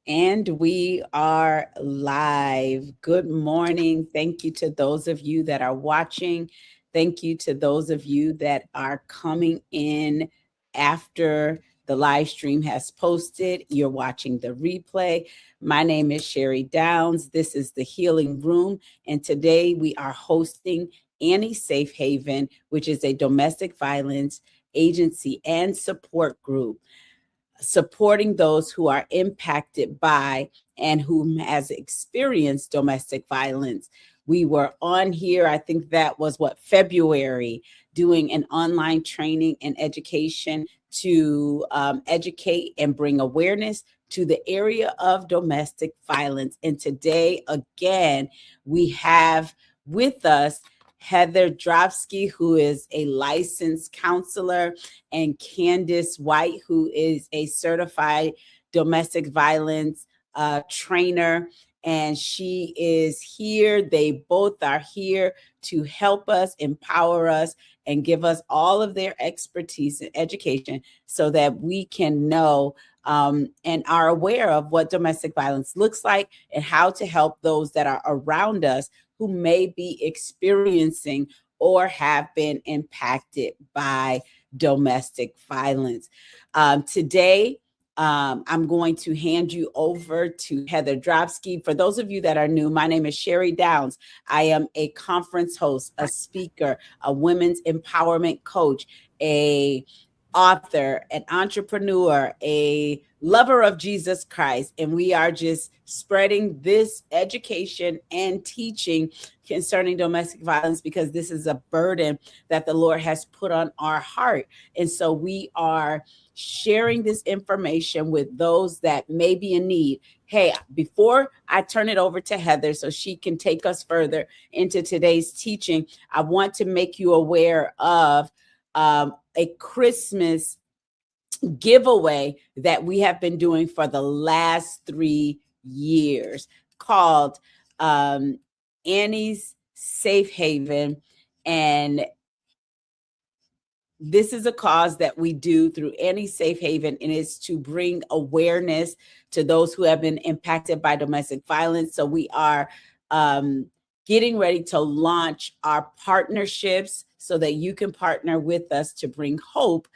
And we are live. Good morning. Thank you to those of you that are watching. Thank you to those of you that are coming in after the live stream has posted. You're watching the replay. My name is Sherri Downs. This is the Healing Room. And today we are hosting Annie Safe Haven, which is a domestic violence agency and support group supporting those who are impacted by and who has experienced domestic violence. We were on here, I think that was February, doing an online training and education to educate and bring awareness to the area of domestic violence. And today, again, we have with us Heather Dropski, who is a licensed counselor, and Candice White, who is a certified domestic violence trainer. And she is here. They both are here to help us, empower us, and give us all of their expertise and education so that we can know and are aware of what domestic violence looks like and how to help those that are around us who may be experiencing or have been impacted by domestic violence. Today, I'm going to hand you over to Heather Dropski. For those of you that are new, my name is Sherri Downs. I am a conference host, a speaker, a women's empowerment coach, a author, an entrepreneur, a lover of Jesus Christ. And we are just spreading this education and teaching concerning domestic violence because this is a burden that the Lord has put on our heart. And so we are sharing this information with those that may be in need. Hey, before I turn it over to Heather so she can take us further into today's teaching, I want to make you aware of a Christmas giveaway that we have been doing for the last 3 years called Annie's Safe Haven. And this is a cause that we do through Annie's Safe Haven, and it's to bring awareness to those who have been impacted by domestic violence. So we are getting ready to launch our partnerships so that you can partner with us to bring hope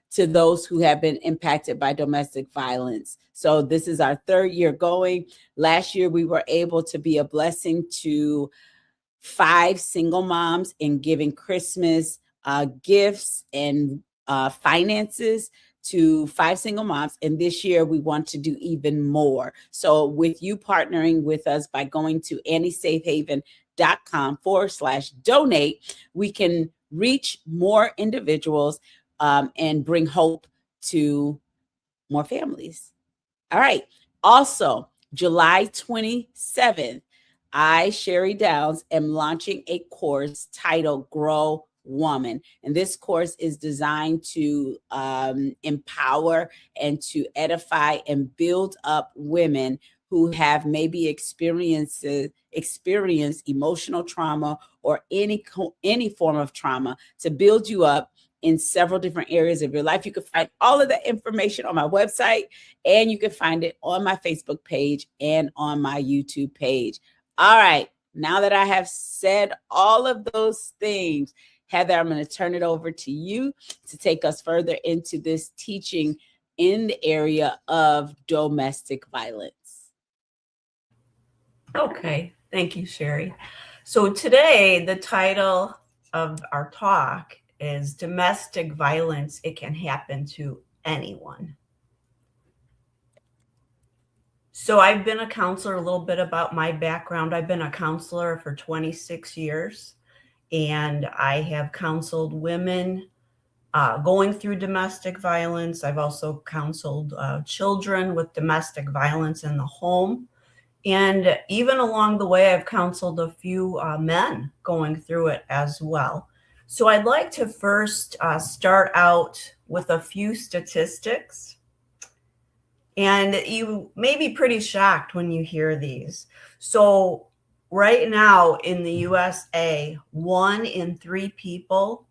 to those who have been impacted by domestic violence. So this is our 3rd year going. Last year, we were able to be a blessing to 5 single moms in giving Christmas gifts and finances to 5 single moms. And this year we want to do even more. So with you partnering with us by going to anniesafehaven.com/donate, we can reach more individuals and bring hope to more families. All right. Also, July 27th, I, Sherri Downs, am launching a course titled Grow Woman. And this course is designed to empower and to edify and build up women who have maybe experienced emotional trauma or any form of trauma, to build you up in several different areas of your life. You can find all of that information on my website, and you can find it on my Facebook page and on my YouTube page. All right, now that I have said all of those things, Heather, I'm going to turn it over to you to take us further into this teaching in the area of domestic violence. Okay, thank you, Sherri. So today, the title of our talk is Domestic Violence. It can happen to anyone. So I've been a counselor. A little bit about my background. I've been a counselor for 26 years, and I have counseled women going through domestic violence. I've also counseled children with domestic violence in the home. And even along the way, I've counseled a few men going through it as well. So I'd like to first start out with a few statistics. And you may be pretty shocked when you hear these. So right now in the USA, 1 in 3 people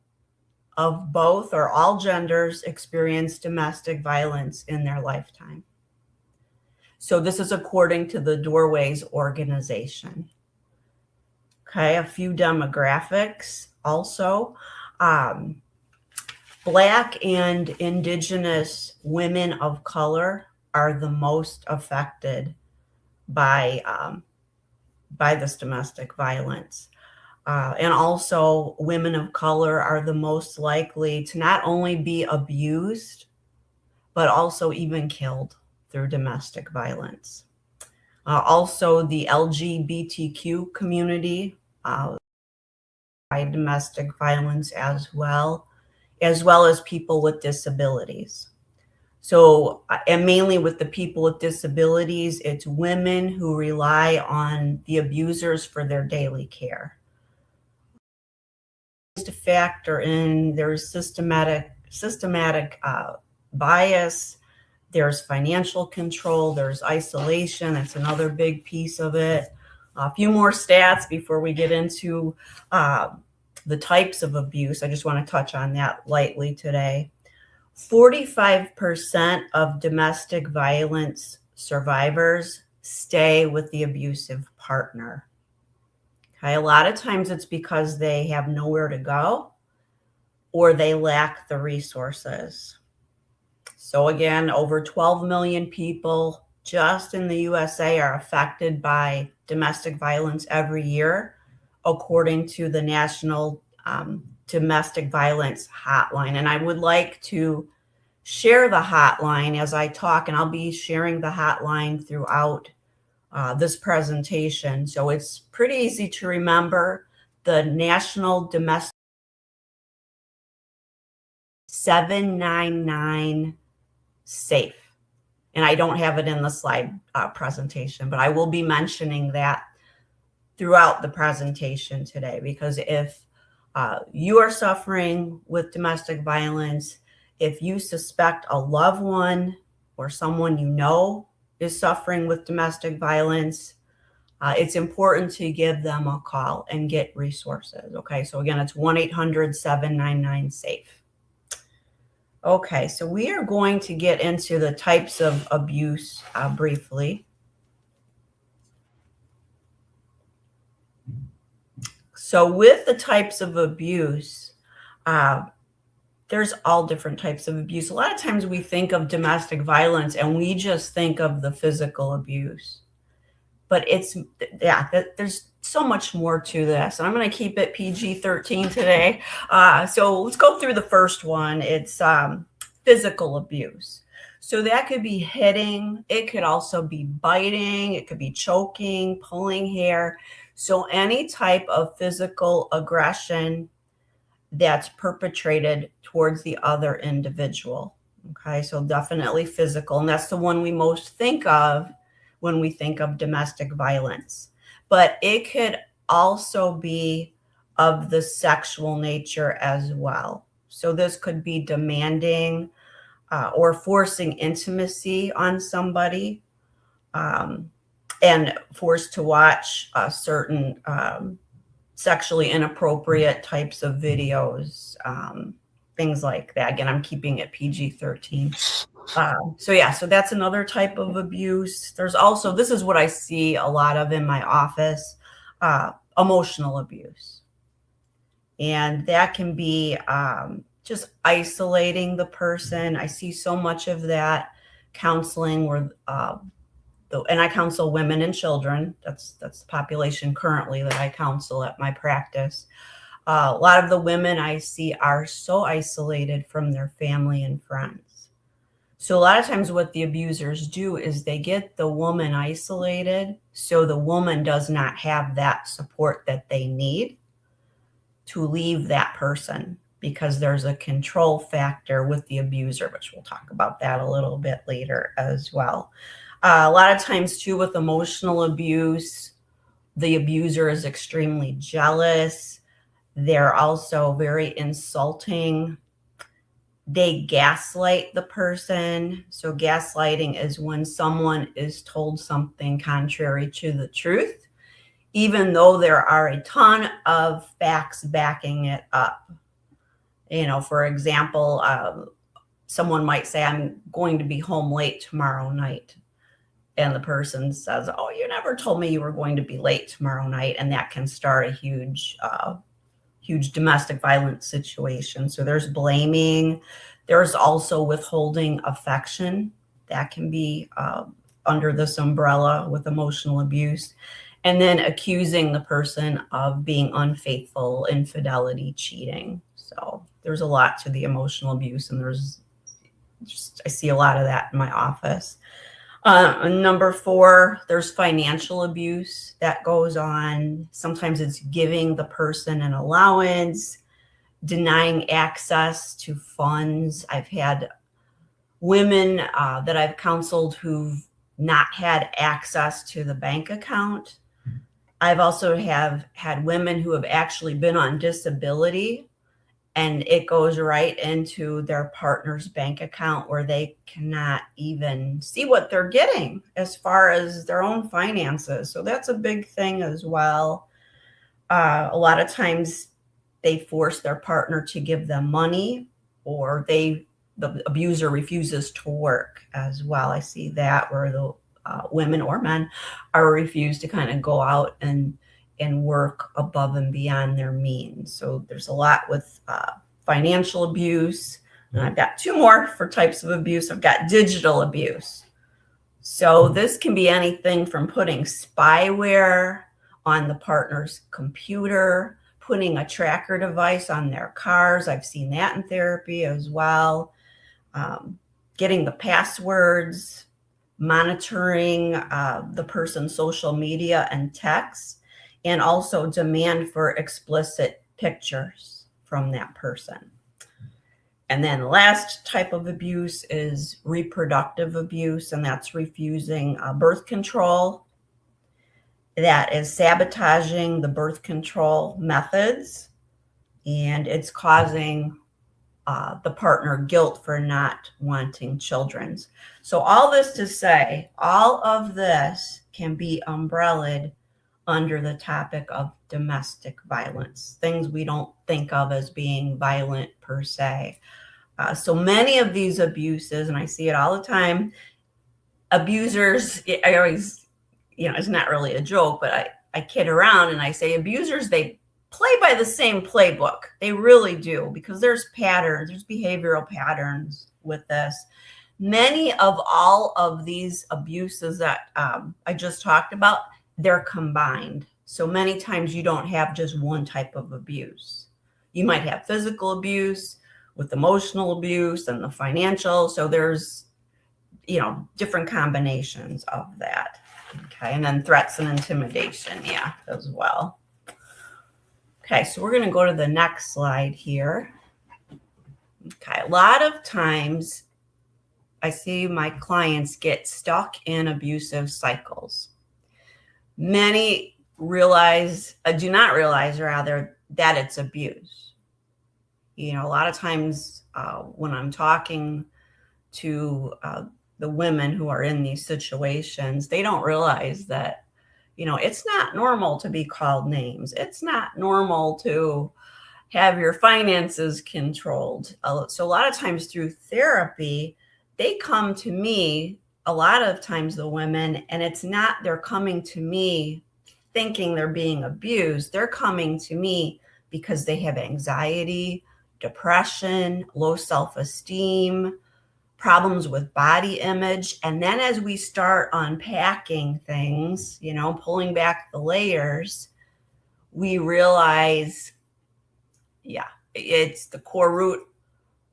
of both or all genders experience domestic violence in their lifetime. So this is according to the Doorways organization. Okay, a few demographics also. Black and Indigenous women of color are the most affected by this domestic violence. And also, women of color are the most likely to not only be abused, but also even killed through domestic violence. Also, the LGBTQ community by domestic violence as well as people with disabilities. So, and mainly with the people with disabilities, it's women who rely on the abusers for their daily care. To factor in, there's systematic bias, there's financial control, there's isolation. That's another big piece of it. A few more stats before we get into the types of abuse. I just want to touch on that lightly today. 45% of domestic violence survivors stay with the abusive partner. Okay, a lot of times it's because they have nowhere to go or they lack the resources. So again, over 12 million people just in the USA are affected by domestic violence every year, according to the National Domestic Violence Hotline. And I would like to share the hotline as I talk, and I'll be sharing the hotline throughout this presentation. So it's pretty easy to remember. The National Domestic 799 SAFE. And I don't have it in the slide presentation, but I will be mentioning that throughout the presentation today, because if you are suffering with domestic violence, if you suspect a loved one or someone you know is suffering with domestic violence, it's important to give them a call and get resources. Okay, so again, it's 1-800-799-SAFE. Okay, so we are going to get into the types of abuse briefly. So with the types of abuse, there's all different types of abuse. A lot of times we think of domestic violence and we just think of the physical abuse. But there's so much more to this. And I'm going to keep it PG-13 today. So let's go through the first one. It's physical abuse. So that could be hitting. It could also be biting. It could be choking, pulling hair. So any type of physical aggression that's perpetrated towards the other individual. Okay, so definitely physical. And that's the one we most think of when we think of domestic violence. But it could also be of the sexual nature as well. So this could be demanding or forcing intimacy on somebody and forced to watch certain sexually inappropriate types of videos, things like that. Again, I'm keeping it PG-13. So that's another type of abuse. There's also, this is what I see a lot of in my office, emotional abuse. And that can be just isolating the person. I see so much of that counseling where, and I counsel women and children. That's the population currently that I counsel at my practice. A lot of the women I see are so isolated from their family and friends. So a lot of times what the abusers do is they get the woman isolated so the woman does not have that support that they need to leave that person, because there's a control factor with the abuser, which we'll talk about that a little bit later as well. A lot of times too with emotional abuse, the abuser is extremely jealous. They're also very insulting. They gaslight the person. So gaslighting is when someone is told something contrary to the truth, even though there are a ton of facts backing it up. You know, for example, someone might say, I'm going to be home late tomorrow night. and the person says, oh, you never told me you were going to be late tomorrow night. And that can start a huge domestic violence situation. So there's blaming. There's also withholding affection. That can be under this umbrella with emotional abuse. And then accusing the person of being unfaithful, infidelity, cheating. So there's a lot to the emotional abuse, and I see a lot of that in my office. Number 4, there's financial abuse that goes on. Sometimes it's giving the person an allowance, denying access to funds. I've had women that I've counseled who've not had access to the bank account. I've also had women who have actually been on disability, and it goes right into their partner's bank account where they cannot even see what they're getting as far as their own finances. So that's a big thing as well. A lot of times they force their partner to give them money, or the abuser refuses to work as well. I see that where the women or men are refused to kind of go out and work above and beyond their means. So there's a lot with financial abuse. And I've got 2 more for types of abuse. I've got digital abuse. So this can be anything from putting spyware on the partner's computer, putting a tracker device on their cars. I've seen that in therapy as well. Getting the passwords, monitoring the person's social media and texts, and also demand for explicit pictures from that person. And then the last type of abuse is reproductive abuse, and that's refusing birth control. That is sabotaging the birth control methods, and it's causing the partner guilt for not wanting children. So all this to say, all of this can be umbrellaed under the topic of domestic violence, things we don't think of as being violent per se. So many of these abuses, and I see it all the time, abusers, I always, it's not really a joke, but I kid around and I say abusers, they play by the same playbook. They really do, because there's patterns, there's behavioral patterns with this. Many of all of these abuses that I just talked about, they're combined. So many times you don't have just one type of abuse. You might have physical abuse with emotional abuse and the financial. So there's, different combinations of that. Okay. And then threats and intimidation. Yeah, as well. Okay. So we're going to go to the next slide here. Okay. A lot of times I see my clients get stuck in abusive cycles. Many do not realize that it's abuse. A lot of times when I'm talking to the women who are in these situations, they don't realize that, it's not normal to be called names. It's not normal to have your finances controlled. So a lot of times through therapy, they come to me, a lot of times the women, and it's not they're coming to me thinking they're being abused. They're coming to me because they have anxiety, depression, low self-esteem, problems with body image. And then as we start unpacking things, pulling back the layers, we realize, it's the core root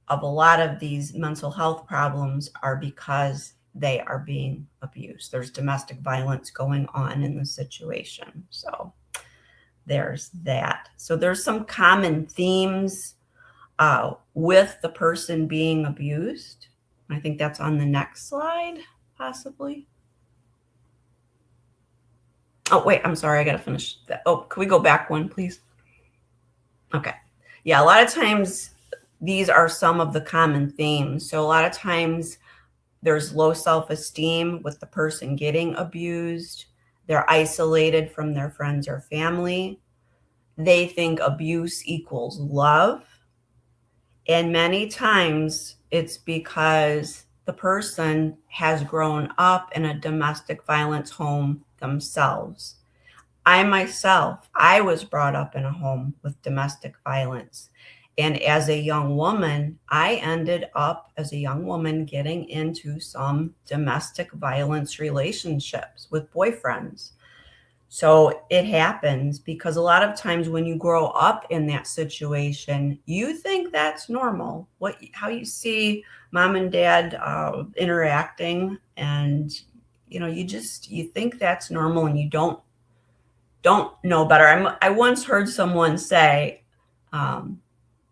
of a lot of these mental health problems are because they are being abused. There's domestic violence going on in the situation. So there's that. So there's some common themes with the person being abused. I think that's on the next slide, possibly. Oh, wait, I'm sorry. I got to finish that. Oh, can we go back one, please? Okay. Yeah, a lot of times these are some of the common themes. So a lot of times there's low self-esteem with the person getting abused. They're isolated from their friends or family. They think abuse equals love. And many times it's because the person has grown up in a domestic violence home themselves. I myself, I was brought up in a home with domestic violence. And as a young woman, I ended up as a young woman getting into some domestic violence relationships with boyfriends. So it happens because a lot of times when you grow up in that situation, you think that's normal. How you see mom and dad interacting, and you think that's normal, and you don't know better. I once heard someone say,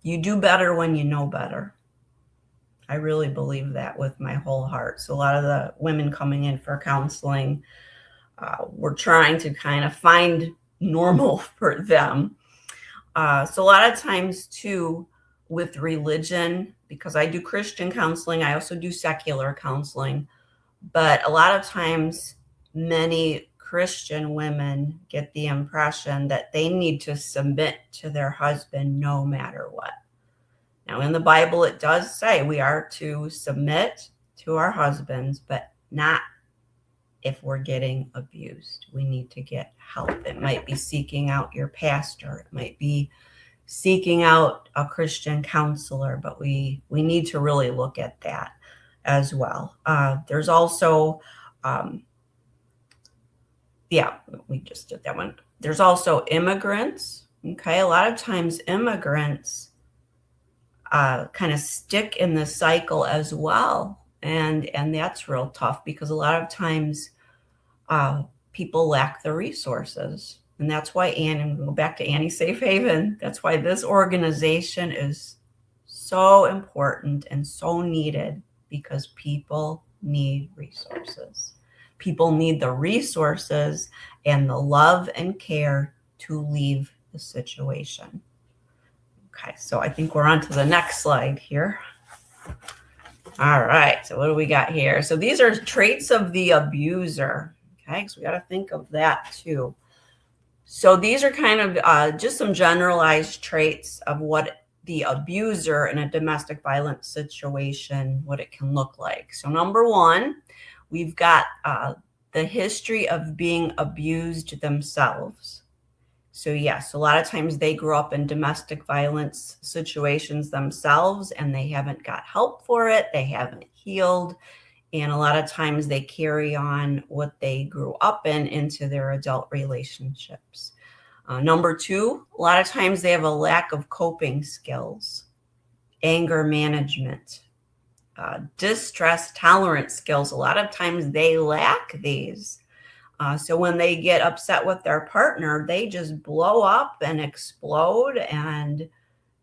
you do better when you know better. I really believe that with my whole heart. So a lot of the women coming in for counseling, we're trying to kind of find normal for them. So a lot of times too, with religion, because I do Christian counseling, I also do secular counseling, but a lot of times many Christian women get the impression that they need to submit to their husband no matter what. Now, in the Bible, it does say we are to submit to our husbands, but not if we're getting abused. We need to get help. It might be seeking out your pastor. It might be seeking out a Christian counselor, but we need to really look at that as well. There's also, we just did that one. There's also immigrants. Okay, a lot of times immigrants kind of stick in the cycle as well. And that's real tough because a lot of times people lack the resources. And that's why and go back to Annie Safe Haven, that's why this organization is so important and so needed, because people need resources. People need the resources and the love and care to leave the situation. Okay, so I think we're on to the next slide here. All right, so what do we got here? So these are traits of the abuser. Okay, so we got to think of that too. So these are kind of just some generalized traits of what the abuser in a domestic violence situation, what it can look like. So number one, we've got the history of being abused themselves. So yes, a lot of times they grew up in domestic violence situations themselves and they haven't got help for it. They haven't healed. And a lot of times they carry on what they grew up in into their adult relationships. Number two, a lot of times they have a lack of coping skills, anger management, distress tolerance skills. A lot of times they lack these. So when they get upset with their partner, they just blow up and explode and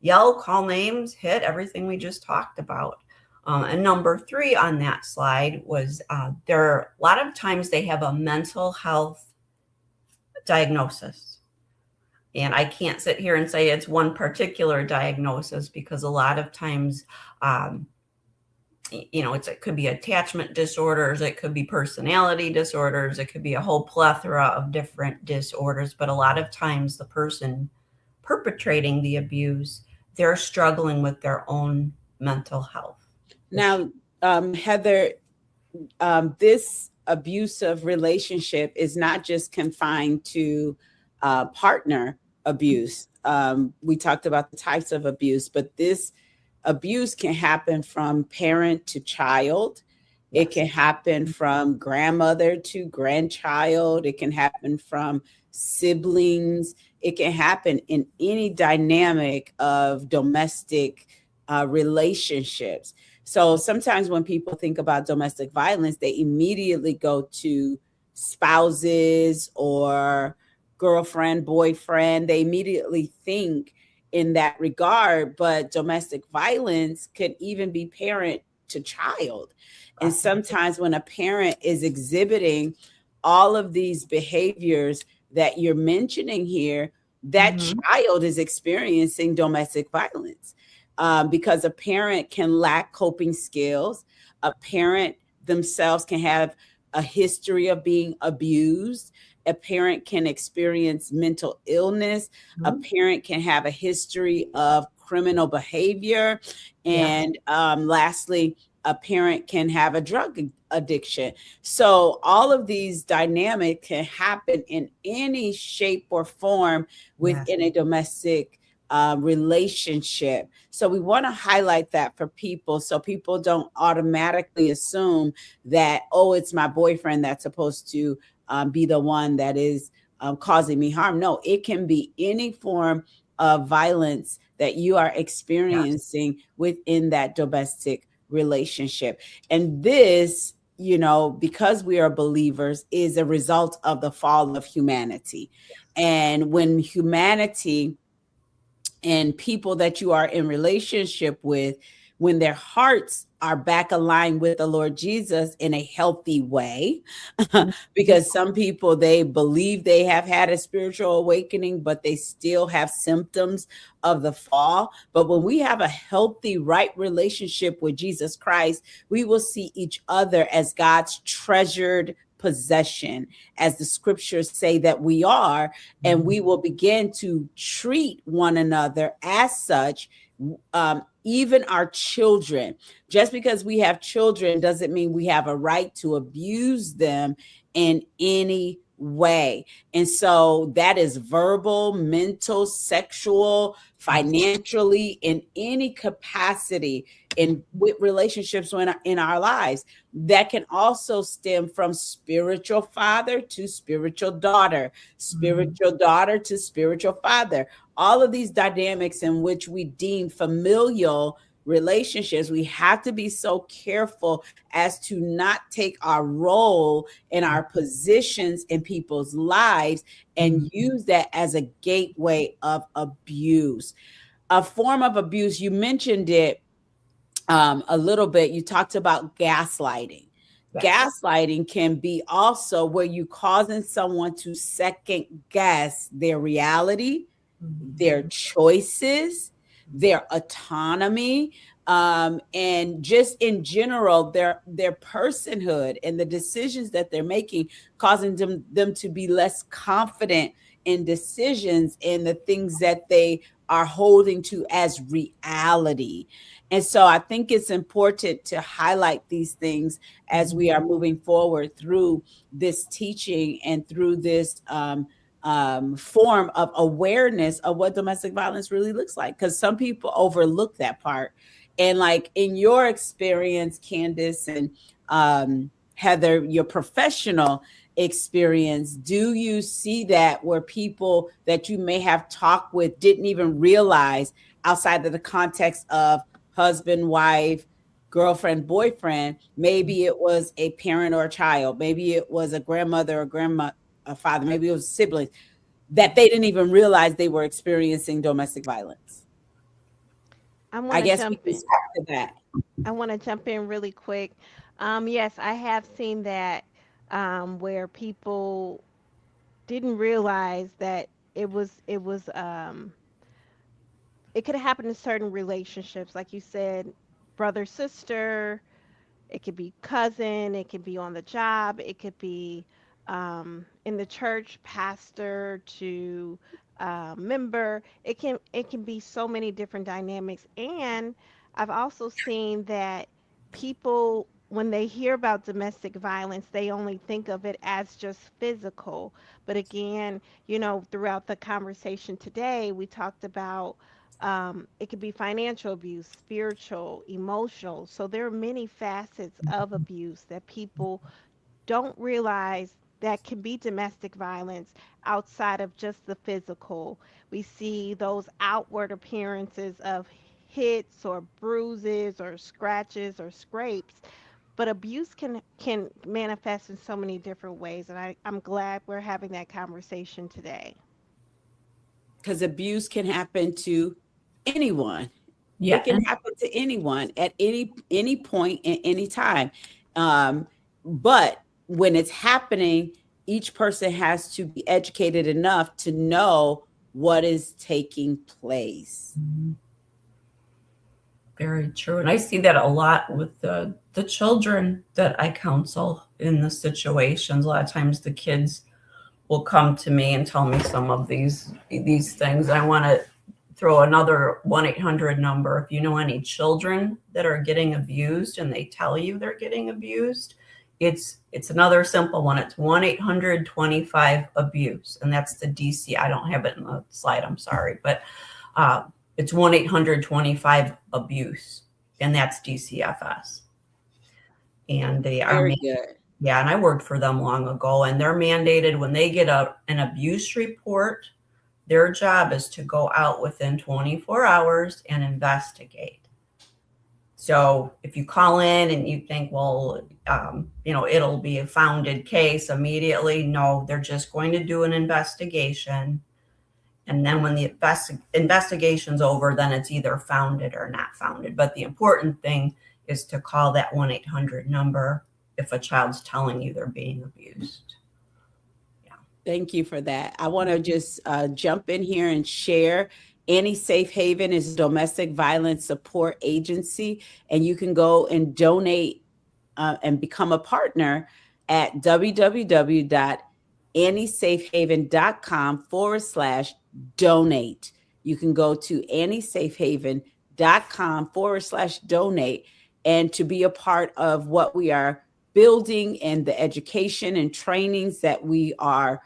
yell, call names, hit everything we just talked about. And number three on that slide was a lot of times they have a mental health diagnosis. And I can't sit here and say it's one particular diagnosis, because a lot of times, it could be attachment disorders, it could be personality disorders, it could be a whole plethora of different disorders. But a lot of times the person perpetrating the abuse, they're struggling with their own mental health. Now, Heather, this abusive relationship is not just confined to partner abuse. We talked about the types of abuse, but this abuse can happen from parent to child. Yes. It can happen from grandmother to grandchild. It can happen from siblings. It can happen in any dynamic of domestic relationships. So sometimes when people think about domestic violence, they immediately go to spouses or girlfriend, boyfriend. They immediately think in that regard, but domestic violence could even be parent to child. And sometimes when a parent is exhibiting all of these behaviors that you're mentioning here, that child is experiencing domestic violence. Because a parent can lack coping skills. A parent themselves can have a history of being abused. A parent can experience mental illness. A parent can have a history of criminal behavior. And lastly, a parent can have a drug addiction. So all of these dynamics can happen in any shape or form within a domestic relationship. So we want to highlight that for people, so people don't automatically assume that, oh, it's my boyfriend that's supposed to be the one that is causing me harm. No, it can be any form of violence that you are experiencing within that domestic relationship. And this, because we are believers, is a result of the fall of humanity. And when humanity and people that you are in relationship with, when their hearts are back aligned with the Lord Jesus in a healthy way, because some people, they believe they have had a spiritual awakening, but they still have symptoms of the fall. But when we have a healthy, right relationship with Jesus Christ, we will see each other as God's treasured possession, as the scriptures say that we are, and we will begin to treat one another as such. Even our children. Just because we have children doesn't mean we have a right to abuse them in any way. And so that is verbal, mental, sexual, financially, in any capacity, with relationships in our lives. That can also stem from spiritual father to spiritual daughter, spiritual daughter to spiritual father. All of these dynamics in which we deem familial relationships, we have to be so careful as to not take our role and our positions in people's lives and use that as a gateway of abuse. A form of abuse, you mentioned it a little bit. You talked about gaslighting. Gaslighting can be also where you causing someone to second guess their reality, their choices, their autonomy, and just in general, their personhood and the decisions that they're making, causing them to be less confident in decisions and the things that they are holding to as reality. And so I think it's important to highlight these things as we are moving forward through this teaching and through this form of awareness of what domestic violence really looks like, because some people overlook that part. And like in your experience, Candice and Heather, your professional experience, do you see that where people that you may have talked with didn't even realize, outside of the context of husband, wife, girlfriend, boyfriend, maybe it was a parent or a child, maybe it was a grandmother or a father, maybe it was siblings, that they didn't even realize they were experiencing domestic violence? I guess we can start to that. I want to jump in really quick. Yes, I have seen that where people didn't realize that it could happen in certain relationships, like you said, brother, sister. It could be cousin, it could be on the job, it could be in the church, pastor to member. It can be so many different dynamics. And I've also seen that people, when they hear about domestic violence, they only think of it as just physical. But again, throughout the conversation today, we talked about it could be financial abuse, spiritual, emotional. So there are many facets of abuse that people don't realize that can be domestic violence outside of just the physical. We see those outward appearances of hits or bruises or scratches or scrapes, but abuse can manifest in so many different ways, and I'm glad we're having that conversation today. Because abuse can happen to anyone. Yeah. It can happen to anyone at any point in any time. But when it's happening, each person has to be educated enough to know what is taking place. Very true. And I see that a lot with the children that I counsel in the situations. A lot of times the kids will come to me and tell me some of these things. I want to, throw another 1-800 number. If you know any children that are getting abused and they tell you they're getting abused, it's another simple one. It's 1-800-25-ABUSE. And that's the DC. I don't have it in the slide. I'm sorry. But it's 1-800-25-ABUSE. And that's DCFS. And they are Very good. Yeah, and I worked for them long ago, and they're mandated when they get an abuse report, their job is to go out within 24 hours and investigate. So if you call in and you think, well, it'll be a founded case immediately, no, they're just going to do an investigation. And then when the investigation's over, then it's either founded or not founded. But the important thing is to call that 1-800 number if a child's telling you they're being abused. Yeah. Thank you for that. I want to just jump in here and share. Annie Safe Haven is a domestic violence support agency, and you can go and donate and become a partner at www.anniesafehaven.com/donate. You can go to anniesafehaven.com/donate and to be a part of what we are building and the education and trainings that we are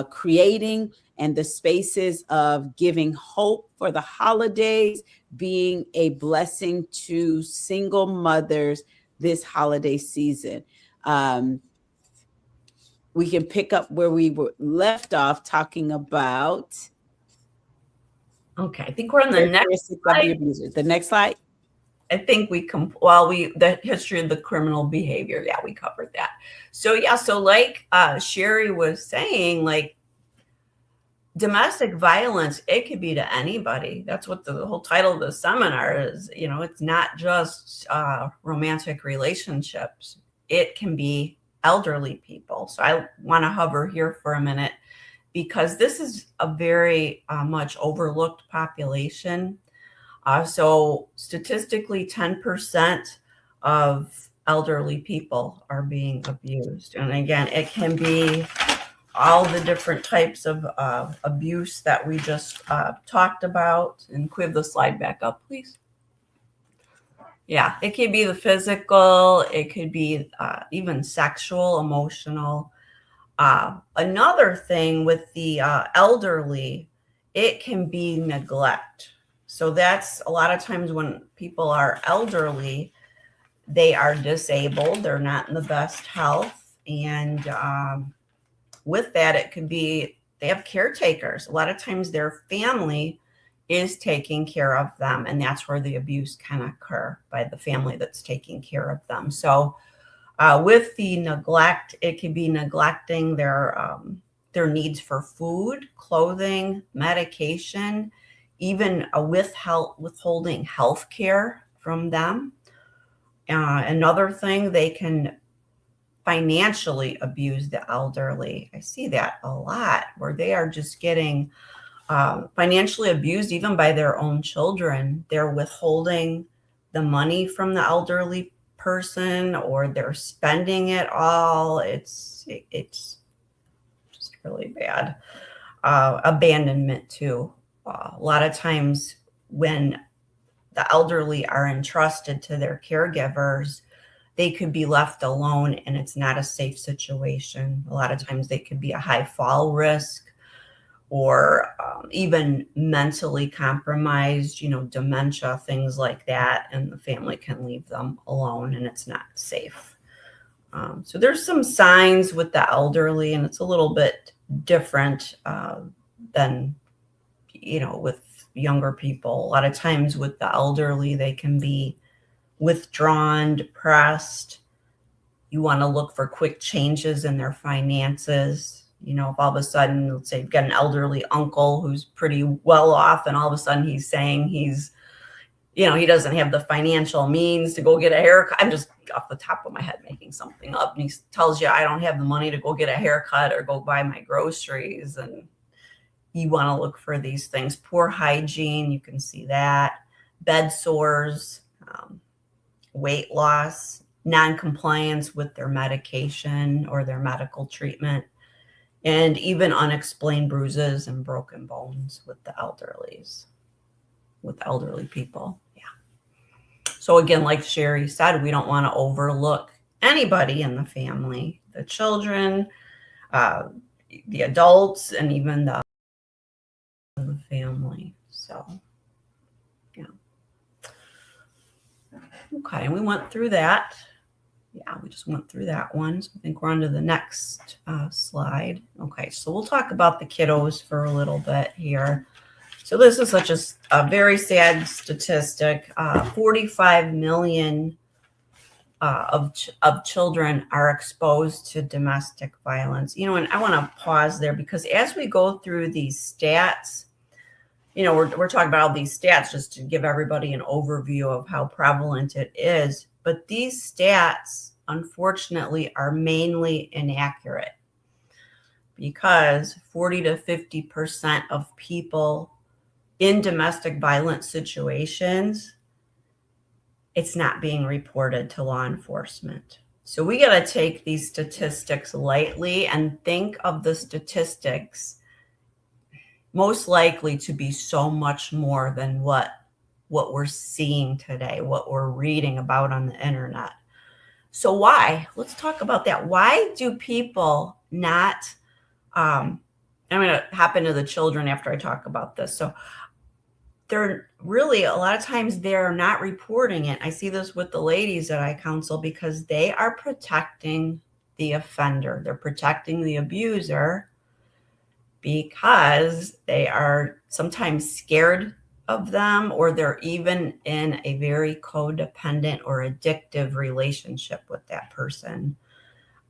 creating, and the spaces of giving hope for the holidays, being a blessing to single mothers this holiday season. We can pick up where we were left off talking about. Okay, I think we're on the next slide. The next slide. I think the history of the criminal behavior. Yeah, we covered that. So like Sherri was saying, like domestic violence, it could be to anybody. That's what the whole title of the seminar is. It's not just romantic relationships. It can be elderly people. So I want to hover here for a minute because this is a very much overlooked population. So statistically, 10% of elderly people are being abused. And again, it can be all the different types of abuse that we just talked about. And could we have the slide back up, please? Yeah, it could be the physical. It could be even sexual, emotional. Another thing with the elderly, it can be neglect. So that's a lot of times when people are elderly, they are disabled. They're not in the best health. And with that, it could be they have caretakers. A lot of times their family is taking care of them. And that's where the abuse can occur, by the family that's taking care of them. So with the neglect, it could be neglecting their needs for food, clothing, medication, even withholding health care from them. Another thing, they can financially abuse the elderly. I see that a lot, where they are just getting financially abused even by their own children. They're withholding the money from the elderly person, or they're spending it all. It's just really bad. Abandonment too. A lot of times when the elderly are entrusted to their caregivers, they could be left alone, and it's not a safe situation. A lot of times they could be a high fall risk, or even mentally compromised, dementia, things like that. And the family can leave them alone, and it's not safe. So there's some signs with the elderly, and it's a little bit different than with younger people. A lot of times with the elderly, they can be withdrawn, depressed. You want to look for quick changes in their finances. If all of a sudden, let's say you've got an elderly uncle who's pretty well off, and all of a sudden he's saying he doesn't have the financial means to go get a haircut. I'm just off the top of my head making something up. And he tells you, I don't have the money to go get a haircut or go buy my groceries. And you want to look for these things. Poor hygiene, you can see that. Bed sores, weight loss, non-compliance with their medication or their medical treatment, and even unexplained bruises and broken bones with the elderlies. with elderly people. Yeah. So again, like Sherri said, we don't want to overlook anybody in the family, the children, the adults, and even the family. So, yeah. Okay, we went through that. Yeah, we just went through that one. So I think we're on to the next slide. Okay, so we'll talk about the kiddos for a little bit here. So this is such a very sad statistic. 45 million of children are exposed to domestic violence. You know, and I want to pause there because as we go through these stats, you know, we're talking about all these stats just to give everybody an overview of how prevalent it is. But these stats, unfortunately, are mainly inaccurate because 40 to 50% of people in domestic violence situations, it's not being reported to law enforcement. So we got to take these statistics lightly and think of the statistics most likely to be so much more than what we're seeing today, what we're reading about on the internet. So why? Let's talk about that. Why do people not, I'm going to hop into the children after I talk about this. So they're really, a lot of times they're not reporting it. I see this with the ladies that I counsel because they are protecting the offender. They're protecting the abuser because they are sometimes scared of them, or they're even in a very codependent or addictive relationship with that person.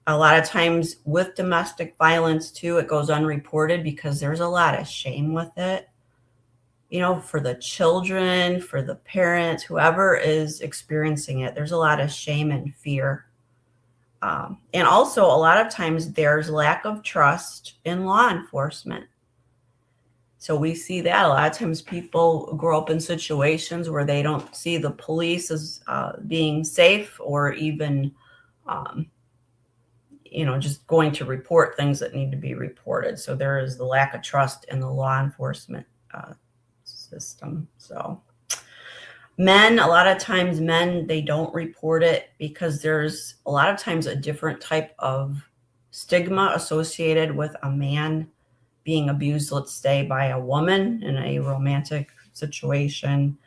A lot of times with domestic violence too, it goes unreported because there's a lot of shame with it. You know, for the children, for the parents, whoever is experiencing it, there's a lot of shame and fear. And also a lot of times there's lack of trust in law enforcement. So we see that a lot of times people grow up in situations where they don't see the police as being safe or even, you know, just going to report things that need to be reported. So there is the lack of trust in the law enforcement system. So men, a lot of times men, they don't report it because there's a lot of times a different type of stigma associated with a man being abused, let's say, by a woman in a romantic situation.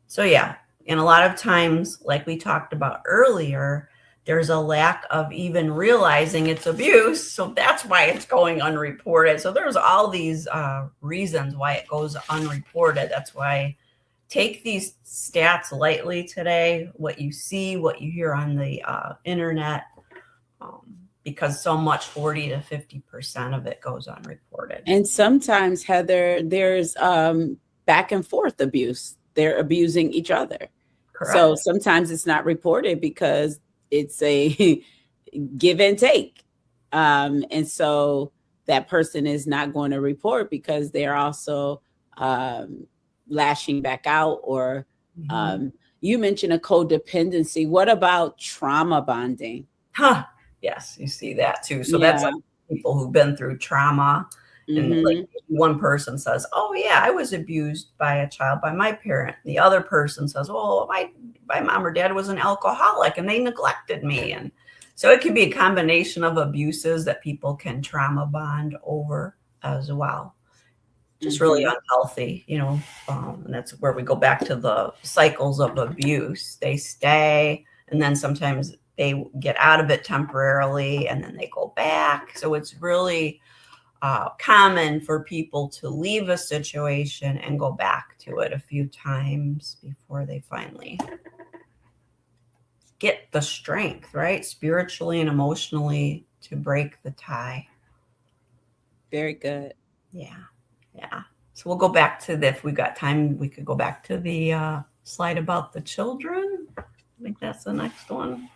So yeah, and a lot of times, like we talked about earlier, there's a lack of even realizing it's abuse. So that's why it's going unreported. So there's all these reasons why it goes unreported. That's why take these stats lightly today, what you see, what you hear on the internet, because so much 40 to 50% of it goes unreported. And sometimes, Heather, there's back and forth abuse. They're abusing each other. Correct. So sometimes it's not reported because it's a give and take. And so that person is not going to report because they're also lashing back out. Or you mentioned a codependency. What about trauma bonding? Yes, you see that too. So that's like people who've been through trauma. And like one person says, oh yeah, I was abused by a child, by my parent. The other person says, oh, my mom or dad was an alcoholic and they neglected me. And so it can be a combination of abuses that people can trauma bond over as well. Just really unhealthy, you know, and that's where we go back to the cycles of abuse. They stay, and then sometimes they get out of it temporarily and then they go back. So it's really common for people to leave a situation and go back to it a few times before they finally get the strength, right? Spiritually and emotionally to break the tie. Very good. Yeah. So we'll go back to if we've got time, we could go back to the slide about the children. I think that's the next one.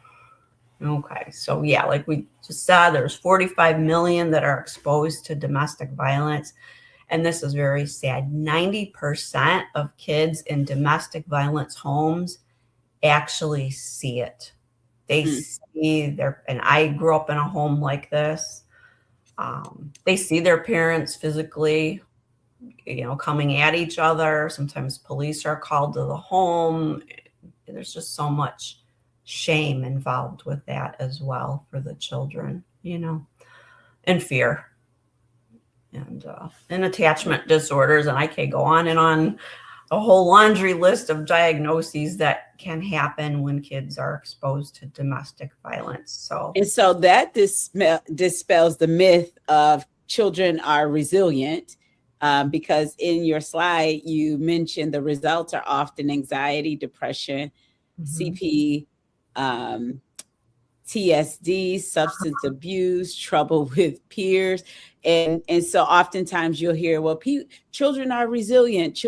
Okay, so yeah, like we just saw, there's 45 million that are exposed to domestic violence. And this is very sad. 90% of kids in domestic violence homes actually see it. They see and I grew up in a home like this. They see their parents physically coming at each other. Sometimes police are called to the home. There's just so much shame involved with that as well for the children, and fear and attachment disorders. And I can go on and on, a whole laundry list of diagnoses that can happen when kids are exposed to domestic violence. And so that dispels the myth of children are resilient, because in your slide, you mentioned the results are often anxiety, depression, CP, TSD, substance abuse, trouble with peers. And so oftentimes you'll hear, well, children are resilient,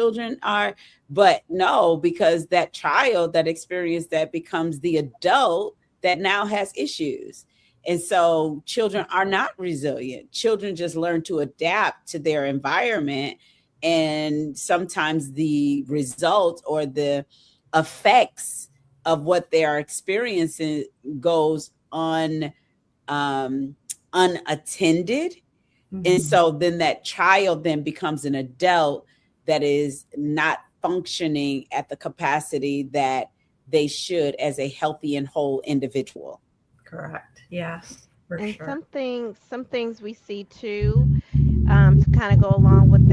but no, because that child that experienced that becomes the adult that now has issues. And so children are not resilient. Children just learn to adapt to their environment. And sometimes the results or the effects of what they are experiencing goes unattended. And so then that child then becomes an adult that is not functioning at the capacity that they should as a healthy and whole individual. Correct. Yes, for And sure. some things we see too, to kind of go along with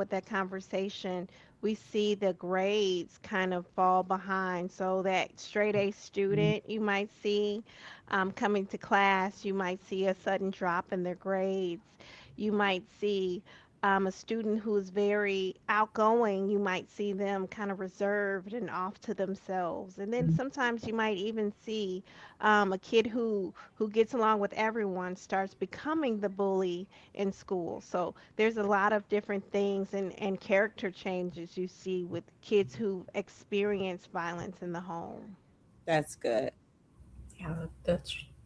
that, conversation, we see the grades kind of fall behind. So that straight A student you might see, coming to class, you might see a sudden drop in their grades. You might see a student who is very outgoing, you might see them kind of reserved and off to themselves. And then sometimes you might even see a kid who gets along with everyone starts becoming the bully in school. So there's a lot of different things and character changes you see with kids who experience violence in the home. That's good. Yeah,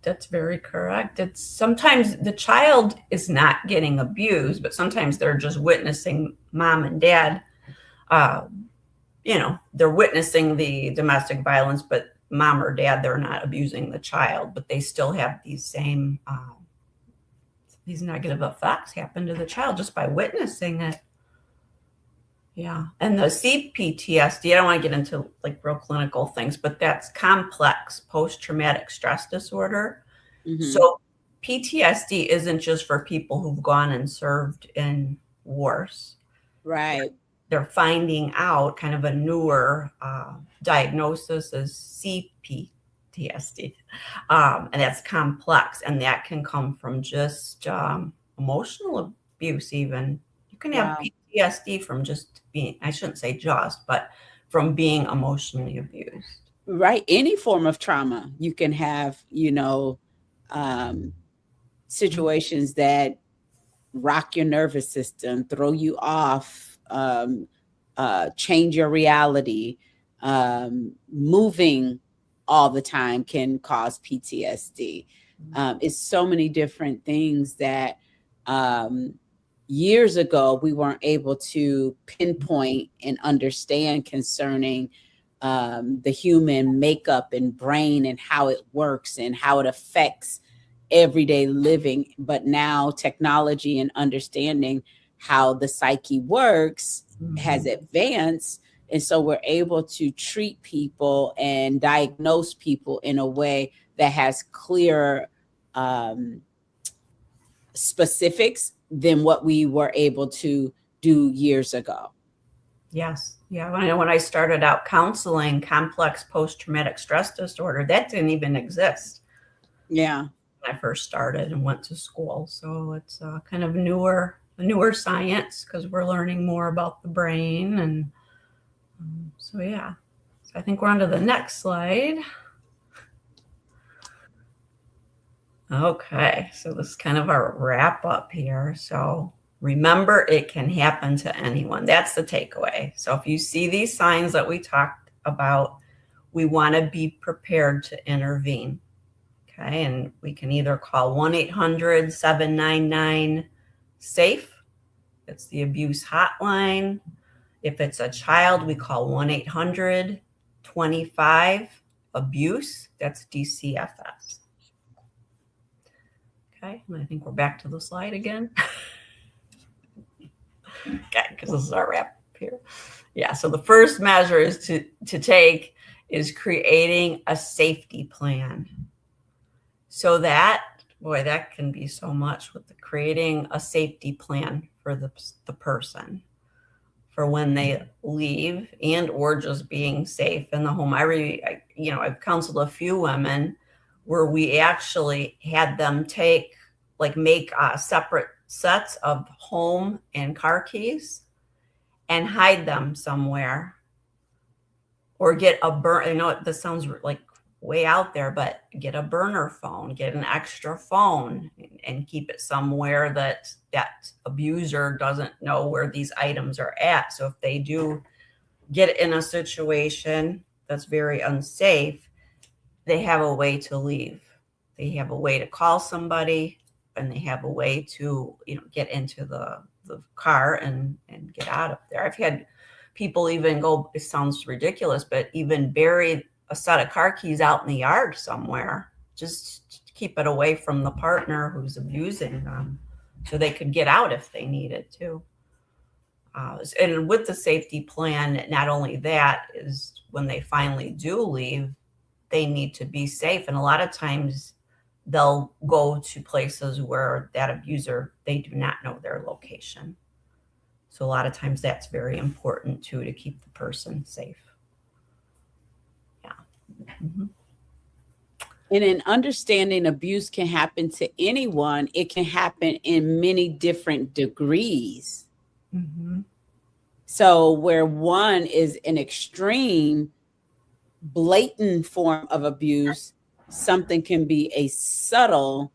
that's very correct. It's sometimes the child is not getting abused, but sometimes they're just witnessing mom and dad. They're witnessing the domestic violence, but mom or dad, they're not abusing the child, but they still have these same these negative effects happen to the child just by witnessing it. Yeah. And the CPTSD, I don't want to get into like real clinical things, but that's complex post-traumatic stress disorder. So PTSD isn't just for people who've gone and served in wars. Right. They're finding out kind of a newer diagnosis as CPTSD. And that's complex. And that can come from just emotional abuse even. You can have PTSD from just being, I shouldn't say just, but from being emotionally abused. Right. Any form of trauma, you can have, situations that rock your nervous system, throw you off, change your reality. Moving all the time can cause PTSD. It's so many different things that years ago we weren't able to pinpoint and understand concerning the human makeup and brain and how it works and how it affects everyday living. But now technology and understanding how the psyche works has advanced. And so we're able to treat people and diagnose people in a way that has clearer specifics than what we were able to do years ago. Yes. Yeah. When I started out counseling complex post-traumatic stress disorder, that didn't even exist. Yeah. When I first started and went to school. So it's kind of newer science because we're learning more about the brain. And so, yeah. So I think we're on to the next slide. Okay. So this is kind of our wrap up here. So remember, it can happen to anyone. That's the takeaway. So if you see these signs that we talked about, we want to be prepared to intervene. Okay. And we can either call 1-800-799-SAFE. It's the abuse hotline. If it's a child, we call 1-800-25-ABUSE. That's DCFS. Okay. And I think we're back to the slide again. Okay, because this is our wrap here. Yeah, so the first measure is to take is creating a safety plan. So that, boy, that can be so much with creating a safety plan for the person for when they leave and or just being safe in the home. I've counseled a few women where we actually had them make separate sets of home and car keys and hide them somewhere, or get a burn. I know this sounds like way out there, but get a burner phone, get an extra phone, and keep it somewhere that abuser doesn't know where these items are at. So if they do get in a situation that's very unsafe, they have a way to leave. They have a way to call somebody, and they have a way to, get into the car and get out of there. I've had people even go, it sounds ridiculous, but even bury a set of car keys out in the yard somewhere, just to keep it away from the partner who's abusing them, so they could get out if they needed to. And with the safety plan, not only that, is when they finally do leave, they need to be safe. And a lot of times they'll go to places where that abuser, they do not know their location. So a lot of times that's very important too, to keep the person safe. Yeah. Mm-hmm. And in understanding abuse can happen to anyone, it can happen in many different degrees. Mm-hmm. So where one is an extreme, blatant form of abuse, something can be a subtle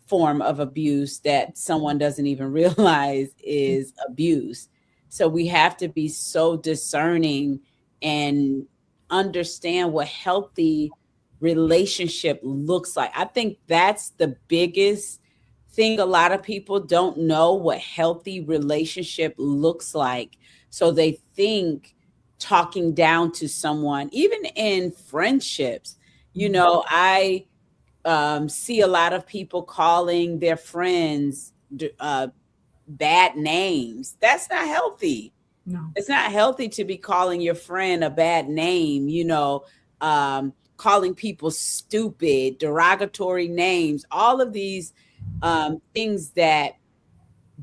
form of abuse that someone doesn't even realize is abuse. So we have to be so discerning and understand what healthy relationship looks like. I think that's the biggest thing. A lot of people don't know what healthy relationship looks like. So they think talking down to someone, even in friendships, I see a lot of people calling their friends bad names. That's not healthy. No. It's not healthy to be calling your friend a bad name, calling people stupid, derogatory names, all of these things that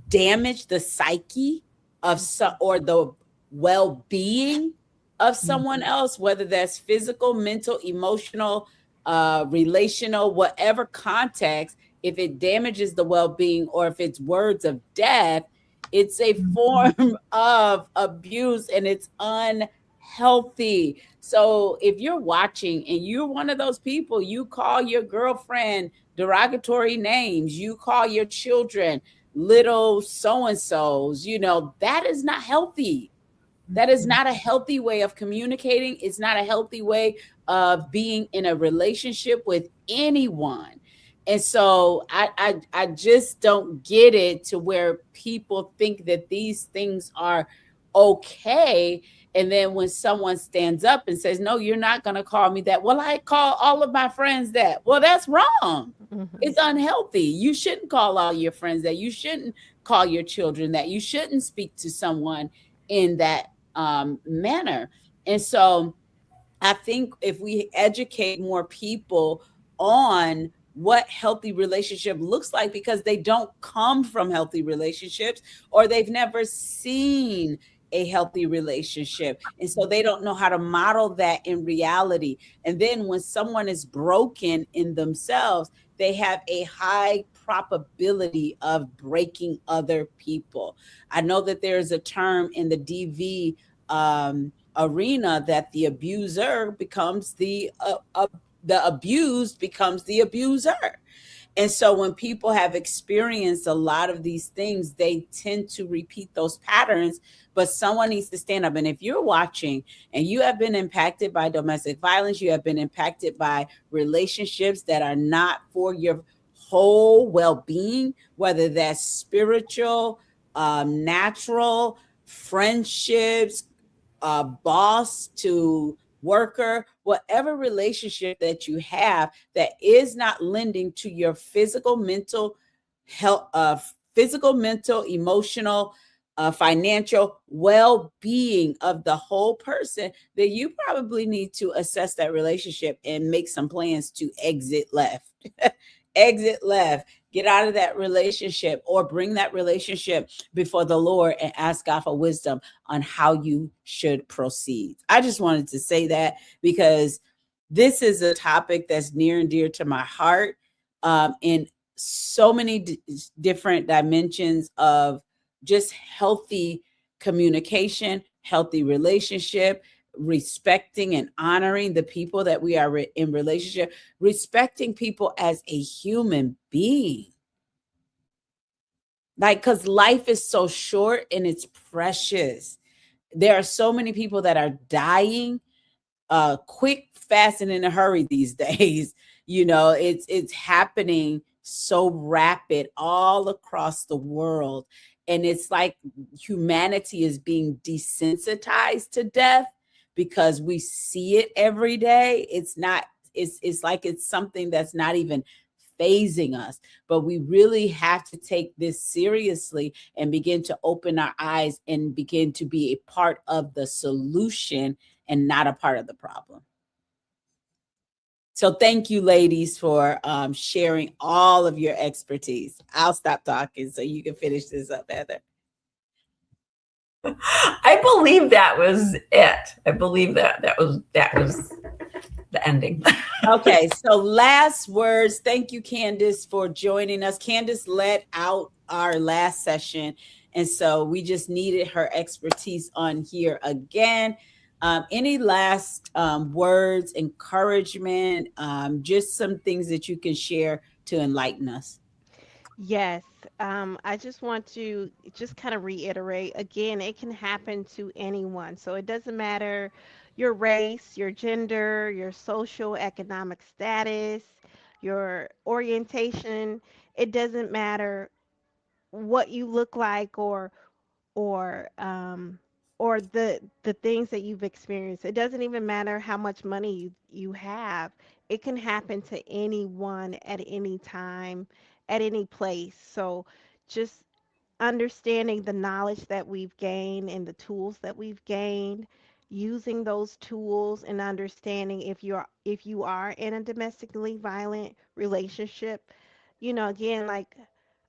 damage the psyche of or the well-being of someone else, whether that's physical, mental, emotional, relational, whatever context. If it damages the well-being, or if it's words of death, it's a form of abuse, and it's unhealthy. So if you're watching and you're one of those people, you call your girlfriend derogatory names, you call your children little so-and-sos, that is not healthy. That is not a healthy way of communicating. It's not a healthy way of being in a relationship with anyone. And so I just don't get it, to where people think that these things are okay. And then when someone stands up and says, no, you're not going to call me that. Well, I call all of my friends that. Well, that's wrong. Mm-hmm. It's unhealthy. You shouldn't call all your friends that. You shouldn't call your children that. You shouldn't speak to someone in that manner. And so I think if we educate more people on what healthy relationship looks like, because they don't come from healthy relationships, or they've never seen a healthy relationship, and so they don't know how to model that in reality. And then when someone is broken in themselves, they have a high probability of breaking other people. I know that there's a term in the DV arena that the abuser becomes the abused becomes the abuser. And so when people have experienced a lot of these things, they tend to repeat those patterns. But someone needs to stand up. And if you're watching and you have been impacted by domestic violence, you have been impacted by relationships that are not for your whole well-being, whether that's spiritual, natural, friendships, boss to worker, whatever relationship that you have that is not lending to your physical, mental health, emotional, financial well-being of the whole person, then you probably need to assess that relationship and make some plans to exit left. Exit left, get out of that relationship, or bring that relationship before the Lord and ask God for wisdom on how you should proceed. I just wanted to say that because this is a topic that's near and dear to my heart, in so many different dimensions of just healthy communication, healthy relationship, respecting and honoring the people that we are in relationship, respecting people as a human being. Like, because life is so short and it's precious. There are so many people that are dying quick, fast, and in a hurry these days. It's happening so rapid all across the world. And it's like humanity is being desensitized to death because we see it every day. It's like it's something that's not even phasing us, but we really have to take this seriously and begin to open our eyes and begin to be a part of the solution and not a part of the problem. So thank you, ladies, for sharing all of your expertise. I'll stop talking so you can finish this up, Heather. I believe that was it. I believe that was the ending. Okay, so last words. Thank you, Candice, for joining us. Candice led out our last session, and so we just needed her expertise on here again. Any last words, encouragement, just some things that you can share to enlighten us? Yes, I just want to just kind of reiterate again, it can happen to anyone. So it doesn't matter your race, your gender, your social economic status, your orientation. It doesn't matter what you look like or or the things that you've experienced. It doesn't even matter how much money you have. It can happen to anyone at any time, at any place. So just understanding the knowledge that we've gained and the tools that we've gained, using those tools and understanding if you are in a domestically violent relationship, again, like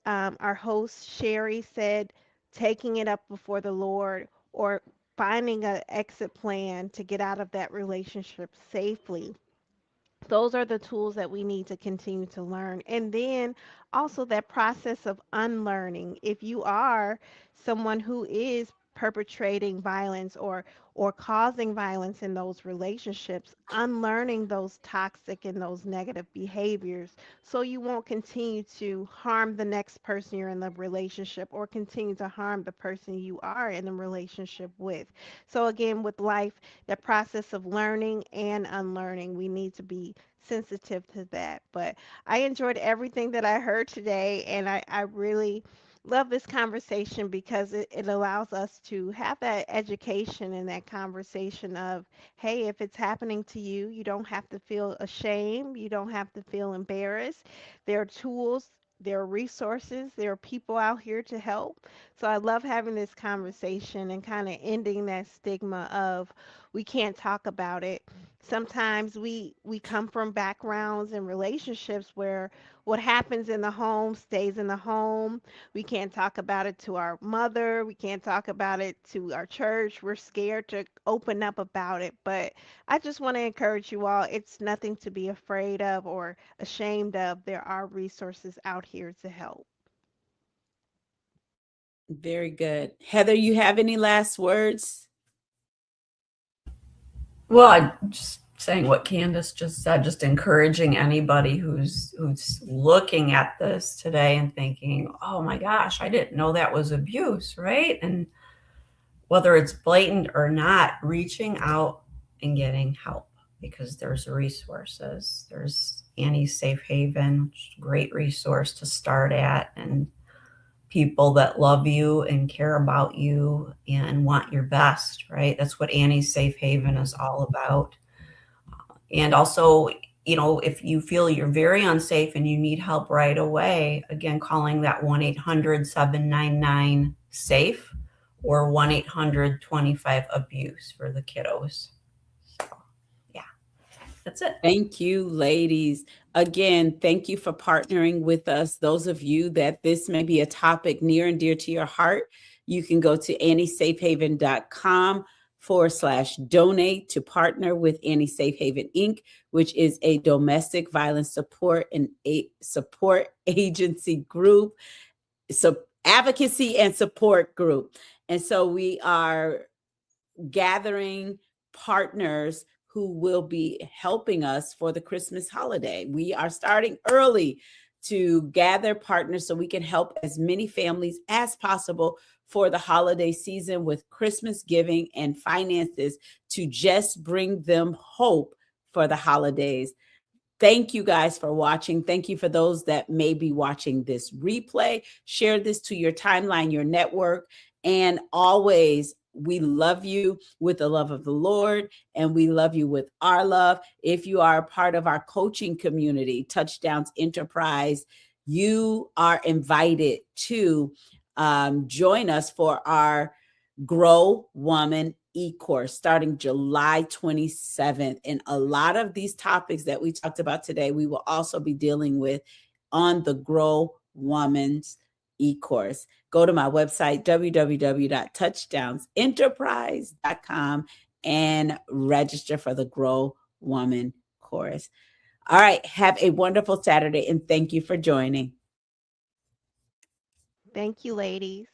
our host Sherri said, taking it up before the Lord or finding an exit plan to get out of that relationship safely. Those are the tools that we need to continue to learn. And then also that process of unlearning. If you are someone who is perpetrating violence or causing violence in those relationships, unlearning those toxic and those negative behaviors so you won't continue to harm the next person you're in the relationship or continue to harm the person you are in a relationship with. So again, with life, the process of learning and unlearning, we need to be sensitive to that. But I enjoyed everything that I heard today, and I really love this conversation because it allows us to have that education and that conversation of, hey, if it's happening to you, you don't have to feel ashamed, you don't have to feel embarrassed. There are tools, there are resources, there are people out here to help. So I love having this conversation and kind of ending that stigma of we can't talk about it. Sometimes we come from backgrounds and relationships where what happens in the home stays in the home. We can't talk about it to our mother, we can't talk about it to our church. We're scared to open up about it. But I just want to encourage you all, it's nothing to be afraid of or ashamed of. There are resources out here to help. Very good. Heather, you have any last words? Well, I just saying what Candice just said, just encouraging anybody who's looking at this today and thinking, oh my gosh, I didn't know that was abuse, right? And whether it's blatant or not, reaching out and getting help because there's resources. There's Annie's Safe Haven, which is a great resource to start at, and people that love you and care about you and want your best, right? That's what Annie's Safe Haven is all about. And also, if you feel you're very unsafe and you need help right away, again, calling that 1-800-799-SAFE or 1-800-25-ABUSE for the kiddos. So, yeah, that's it. Thank you, ladies. Again, thank you for partnering with us. Those of you that this may be a topic near and dear to your heart, you can go to anniesafehaven.com/donate to partner with Annie Safe Haven Inc., which is a domestic violence support and a support agency group, so advocacy and support group. And so we are gathering partners who will be helping us for the Christmas holiday. We are starting early to gather partners so we can help as many families as possible for the holiday season with Christmas giving and finances to just bring them hope for the holidays. Thank you guys for watching. Thank you for those that may be watching this replay. Share this to your timeline, your network, and always, we love you with the love of the Lord, and we love you with our love. If you are a part of our coaching community, Touchdowns Enterprise, you are invited to join us for our Grow Woman e-course starting July 27th. And a lot of these topics that we talked about today, we will also be dealing with on the Grow Woman's e-course. Go to my website, www.touchdownsenterprise.com, and register for the Grow Woman course. All right. Have a wonderful Saturday, and thank you for joining. Thank you, ladies.